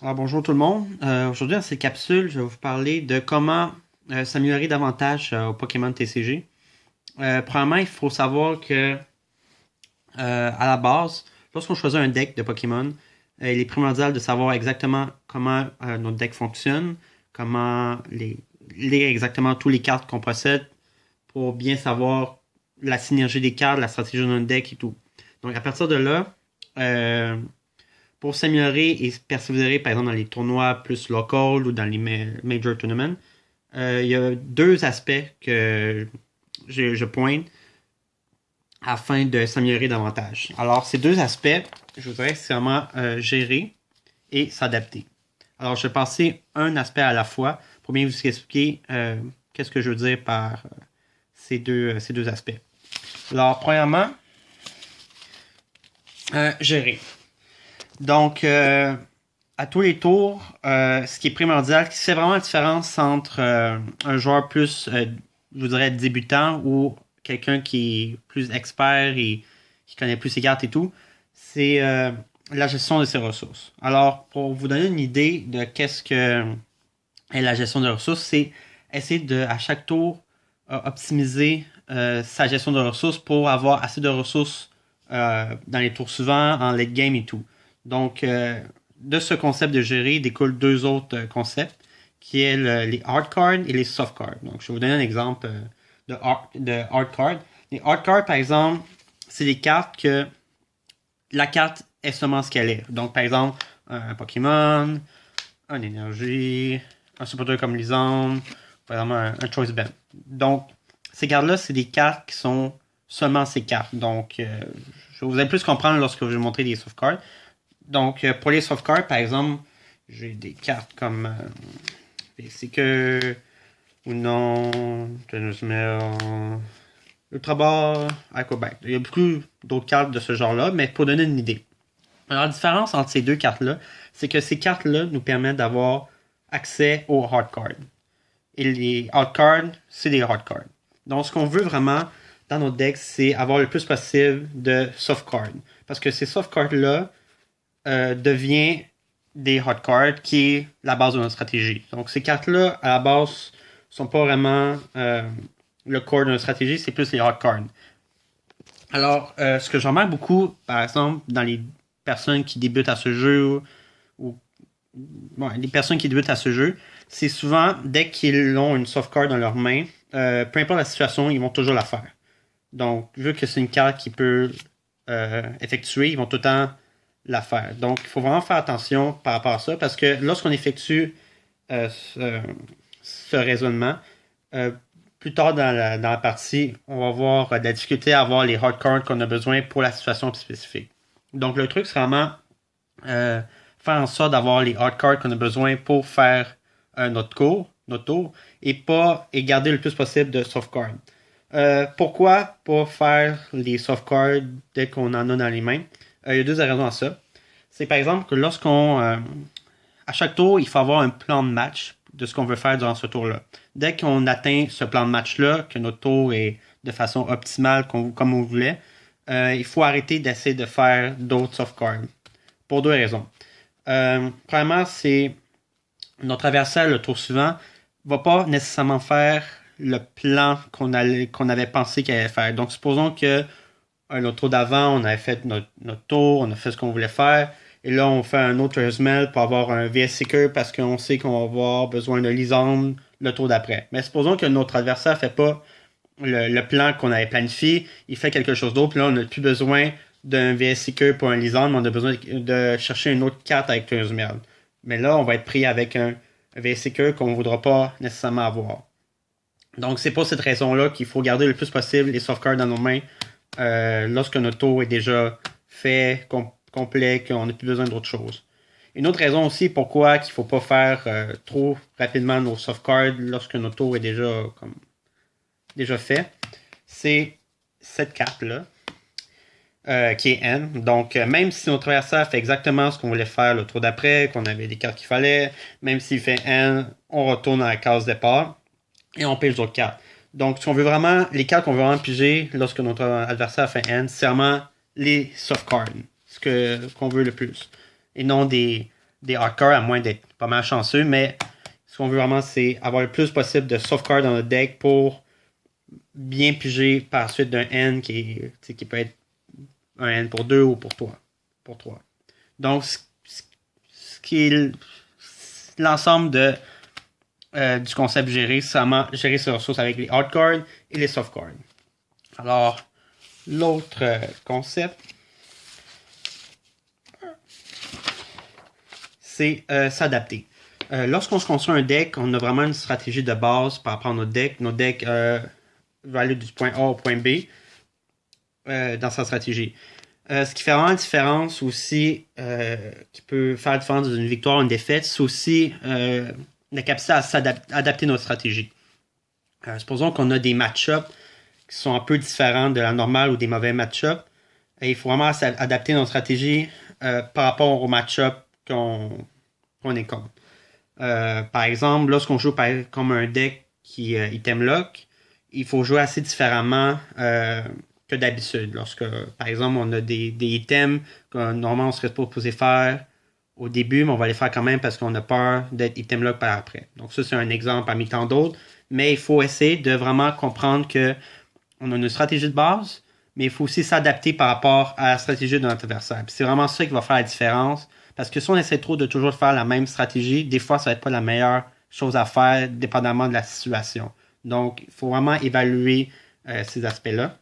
Alors bonjour tout le monde. Aujourd'hui dans cette capsule, je vais vous parler de comment s'améliorer davantage au Pokémon TCG. Premièrement, il faut savoir que à la base, lorsqu'on choisit un deck de Pokémon, il est primordial de savoir exactement comment notre deck fonctionne, comment lire exactement tous les cartes qu'on possède pour bien savoir la synergie des cartes, la stratégie de notre deck et tout. Donc à partir de là, pour s'améliorer et persévérer, par exemple, dans les tournois plus locaux ou dans les major tournaments, il y a deux aspects que je pointe afin de s'améliorer davantage. Alors, ces deux aspects, je voudrais c'est vraiment gérer et s'adapter. Alors, je vais passer un aspect à la fois pour bien vous expliquer qu'est-ce que je veux dire par ces deux aspects. Alors, premièrement, gérer. Donc, à tous les tours, ce qui est primordial, c'est vraiment la différence entre un joueur plus, je vous dirais, débutant ou quelqu'un qui est plus expert et qui connaît plus ses cartes et tout, c'est la gestion de ses ressources. Alors, pour vous donner une idée de qu'est-ce que est la gestion de ressources, c'est essayer de, à chaque tour, optimiser sa gestion de ressources pour avoir assez de ressources dans les tours suivants, en late game et tout. Donc, de ce concept de gérer découlent deux autres concepts, qui est les hard cards et les soft cards. Donc, je vais vous donner un exemple de hard cards. Les hard cards, par exemple, c'est des cartes que la carte est seulement ce qu'elle est. Donc, par exemple, un Pokémon, un énergie, un supporter comme Lisandre, par exemple, un Choice Band. Donc, ces cartes-là, c'est des cartes qui sont seulement ces cartes. Donc, vous allez plus comprendre lorsque je vais vous montrer des soft cards. Donc, pour les soft cards, par exemple, j'ai des cartes comme Seeker ou non, Ultra Ball, Acrobat. Il y a beaucoup d'autres cartes de ce genre-là, mais pour donner une idée. Alors, la différence entre ces deux cartes-là, c'est que ces cartes-là nous permettent d'avoir accès aux hard cards. Et les hard cards, c'est des hard cards. Donc, ce qu'on veut vraiment dans notre deck, c'est avoir le plus possible de soft cards. Parce que ces soft cards-là, devient des hard cards qui est la base de notre stratégie. Donc ces cartes-là, à la base, sont pas vraiment le core de notre stratégie, c'est plus les hard cards. Alors, ce que j'en remarque beaucoup, par exemple, dans les personnes qui débutent à ce jeu, ou les personnes qui débutent à ce jeu, c'est souvent, dès qu'ils ont une soft card dans leur main, peu importe la situation, ils vont toujours la faire. Donc, vu que c'est une carte qui peut effectuer, ils vont tout le temps la faire. Donc, il faut vraiment faire attention par rapport à ça parce que lorsqu'on effectue ce raisonnement, plus tard dans la partie, on va avoir de la difficulté à avoir les hard cards qu'on a besoin pour la situation spécifique. Donc, le truc, c'est vraiment faire en sorte d'avoir les hard cards qu'on a besoin pour faire notre tour, et garder le plus possible de soft cards. Pourquoi pas faire les soft cards dès qu'on en a dans les mains? Il y a deux raisons à ça. C'est par exemple que à chaque tour, il faut avoir un plan de match de ce qu'on veut faire durant ce tour-là. Dès qu'on atteint ce plan de match-là, que notre tour est de façon optimale comme on voulait, il faut arrêter d'essayer de faire d'autres soft cards. Pour deux raisons. Premièrement, c'est notre adversaire, le tour suivant, va pas nécessairement faire le plan qu'on avait pensé qu'il allait faire. Donc, supposons que notre tour d'avant, on avait fait notre tour, on a fait ce qu'on voulait faire. Et là, on fait un autre Smell pour avoir un VS Seeker parce qu'on sait qu'on va avoir besoin de Lisandre le tour d'après. Mais supposons que notre adversaire fait pas le plan qu'on avait planifié, il fait quelque chose d'autre, puis là, on n'a plus besoin d'un VS Seeker pour un Lisandre, mais on a besoin de chercher une autre carte avec un Smell. Mais là, on va être pris avec un VS Seeker qu'on ne voudra pas nécessairement avoir. Donc, c'est pour cette raison-là qu'il faut garder le plus possible les soft cards dans nos mains lorsque notre tour est déjà fait, complet, qu'on n'a plus besoin d'autre chose. Une autre raison aussi pourquoi il ne faut pas faire trop rapidement nos soft cards lorsque notre tour est déjà fait, c'est cette carte-là, qui est N. Donc, même si notre adversaire fait exactement ce qu'on voulait faire le tour d'après, qu'on avait des cartes qu'il fallait, même s'il fait N, on retourne à la case départ et on pige d'autres cartes. Donc, ce qu'on veut vraiment, les cartes qu'on veut vraiment piger lorsque notre adversaire fait N, c'est vraiment les soft cards, qu'on veut le plus. Et non des des hard cards, à moins d'être pas mal chanceux, mais ce qu'on veut vraiment, c'est avoir le plus possible de soft cards dans notre deck pour bien piger par la suite d'un N qui peut être un N pour 2 ou pour 3. Donc, ce qui est l'ensemble du concept géré, c'est vraiment gérer ses ressources avec les hard cards et les soft cards. Alors, l'autre concept, c'est s'adapter. Lorsqu'on se construit un deck, on a vraiment une stratégie de base par rapport à notre deck. Notre deck va aller du point A au point B dans sa stratégie. Ce qui fait vraiment la différence aussi, qui peut faire la différence d'une victoire ou une défaite, c'est aussi la capacité à adapter notre stratégie. Supposons qu'on a des match-ups qui sont un peu différents de la normale ou des mauvais match-ups. Et il faut vraiment adapter notre stratégie par rapport au match-up qu'on est contre. Par exemple, lorsqu'on joue comme un deck qui item lock, il faut jouer assez différemment que d'habitude. Lorsque, par exemple, on a des items que normalement on serait pas supposé faire au début, mais on va les faire quand même parce qu'on a peur d'être item lock par après. Donc ça, c'est un exemple parmi tant d'autres. Mais il faut essayer de vraiment comprendre que on a une stratégie de base, mais il faut aussi s'adapter par rapport à la stratégie de notre adversaire. C'est vraiment ça qui va faire la différence. Parce que si on essaie trop de toujours faire la même stratégie, des fois, ça va être pas la meilleure chose à faire, dépendamment de la situation. Donc, il faut vraiment évaluer ces aspects-là.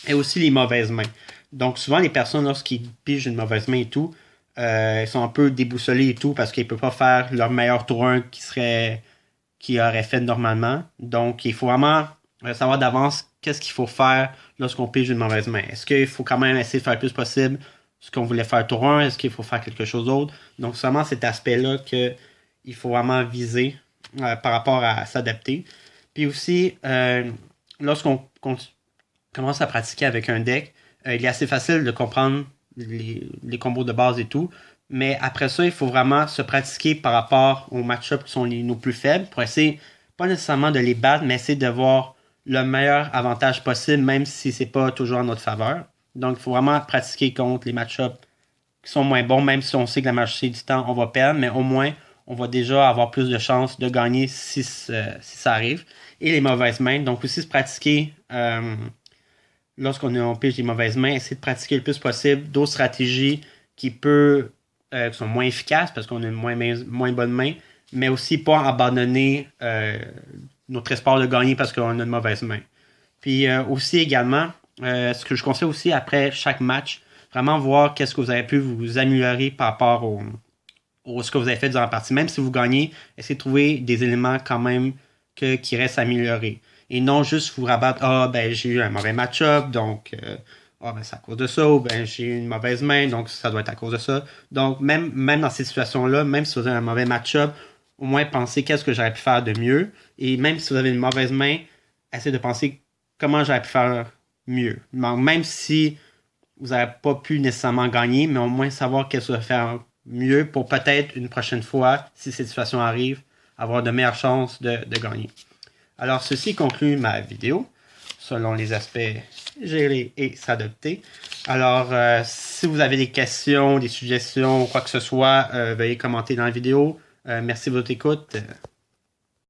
Et aussi les mauvaises mains. Donc, souvent, les personnes, lorsqu'ils pigent une mauvaise main et tout, ils sont un peu déboussolés et tout parce qu'ils ne peuvent pas faire leur meilleur tour 1 qu'ils auraient fait normalement. Donc, il faut vraiment savoir d'avance qu'est-ce qu'il faut faire lorsqu'on pige une mauvaise main. Est-ce qu'il faut quand même essayer de faire le plus possible ce qu'on voulait faire tour 1? Est-ce qu'il faut faire quelque chose d'autre? Donc, c'est vraiment cet aspect-là qu'il faut vraiment viser par rapport à s'adapter. Puis aussi, lorsqu'on commence à pratiquer avec un deck, il est assez facile de comprendre les combos de base et tout. Mais après ça, il faut vraiment se pratiquer par rapport aux match-ups qui sont nos plus faibles pour essayer, pas nécessairement de les battre, mais essayer de voir le meilleur avantage possible, même si c'est pas toujours en notre faveur. Donc, il faut vraiment pratiquer contre les match-ups qui sont moins bons, même si on sait que la majorité du temps, on va perdre, mais au moins, on va déjà avoir plus de chances de gagner si ça arrive. Et les mauvaises mains, donc aussi se pratiquer lorsqu'on pige les mauvaises mains, essayer de pratiquer le plus possible d'autres stratégies qui sont moins efficaces parce qu'on a une moins bonne main, mais aussi pas abandonner notre espoir de gagner parce qu'on a une mauvaise main. Puis aussi également, ce que je conseille aussi après chaque match, vraiment voir qu'est-ce que vous avez pu vous améliorer par rapport au ce que vous avez fait durant la partie. Même si vous gagnez, essayez de trouver des éléments quand même qui restent à améliorer. Et non juste vous rabattre, j'ai eu un mauvais match-up, donc c'est à cause de ça, ou j'ai eu une mauvaise main, donc ça doit être à cause de ça. Donc même dans ces situations-là, même si vous avez un mauvais match-up, au moins pensez qu'est-ce que j'aurais pu faire de mieux. Et même si vous avez une mauvaise main, essayez de penser comment j'aurais pu faire mieux. Donc, même si vous n'avez pas pu nécessairement gagner, mais au moins savoir qu'est-ce que vous allez faire mieux pour peut-être une prochaine fois, si cette situation arrive, avoir de meilleures chances de gagner. Alors, ceci conclut ma vidéo selon les aspects gérer et s'adapter. Alors, si vous avez des questions, des suggestions, quoi que ce soit, veuillez commenter dans la vidéo. Merci de votre écoute.